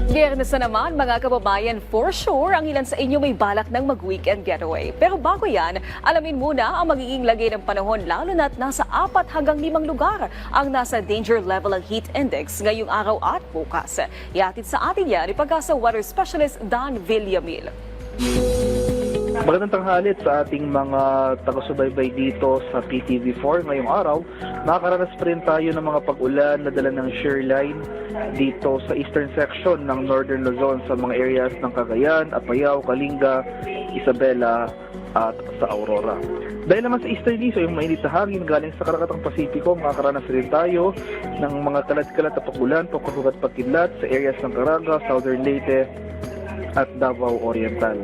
Biyernes na naman mga kababayan, for sure ang ilan sa inyo may balak ng mag-weekend getaway. Pero bago yan, alamin muna ang magiging lagay ng panahon lalo na't nasa 4 hanggang 5 lugar ang nasa danger level ng heat index ngayong araw at bukas. Ihatid sa atin yan ipag-asa weather specialist Dan Villamil. Magandang tanghali sa ating mga taga-subaybay dito sa PTV4 ngayong araw. Nakakaranas pa rin tayo ng mga pag-ulan na dala ng shear line dito sa eastern section ng Northern Luzon sa mga areas ng Cagayan, Apayao, Kalinga, Isabela at sa Aurora. Dahil naman sa easterly, so yung mainit na hangin galing sa Karakatang Pasipiko, makakaranas rin tayo ng mga kalat-kalat na pag-ulan, pagkukubat pagkidlat sa areas ng Caraga, Southern Leyte at Davao Oriental.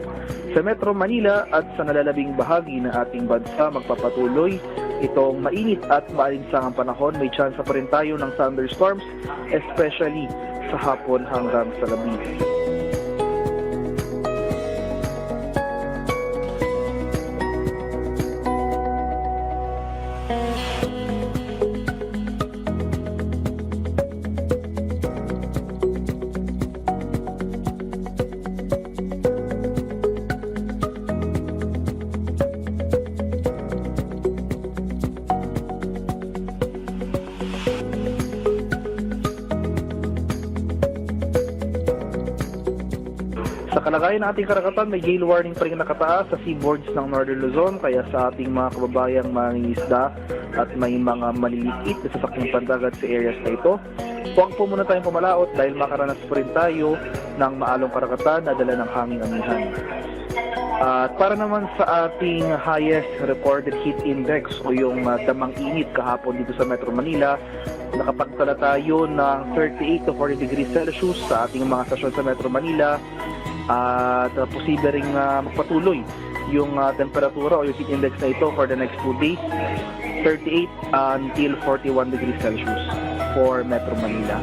Sa Metro Manila at sa nalalabing bahagi ng ating bansa magpapatuloy itong mainit at maalinsangang panahon. May chance pa rin tayo ng thunderstorms, especially sa hapon hanggang sa gabi. Sa kalagayan ng ating karagatan, may gale warning pa rin nakataas sa seaboards ng Northern Luzon, kaya sa ating mga kababayang mangingisda at may mga maliliit na sasakyang pandagat sa areas na ito, huwag po muna tayong pumalaot dahil makaranas pa rin tayo ng maalong karagatan na dala ng hanging amihan. At para naman sa ating highest recorded heat index o yung damang init kahapon dito sa Metro Manila, nakapagtala tayo ng 38 to 40 degrees Celsius sa ating mga stasyon sa Metro Manila. At posible ring magpatuloy yung temperatura o yung heat index na ito for the next 2 days, 38 until 41 degrees Celsius for Metro Manila.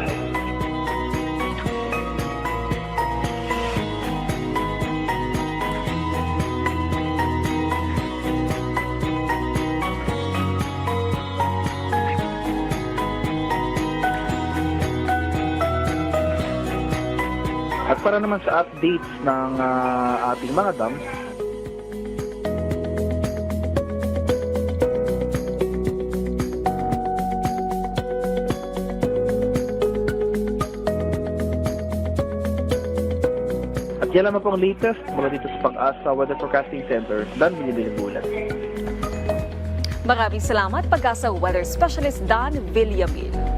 At para naman sa updates ng ating mga dam, at yan naman po ang latest mula dito sa Pag-asa Weather Forecasting Center, Dan Villamil. Maraming salamat Pag-asa weather specialist Dan Villamil.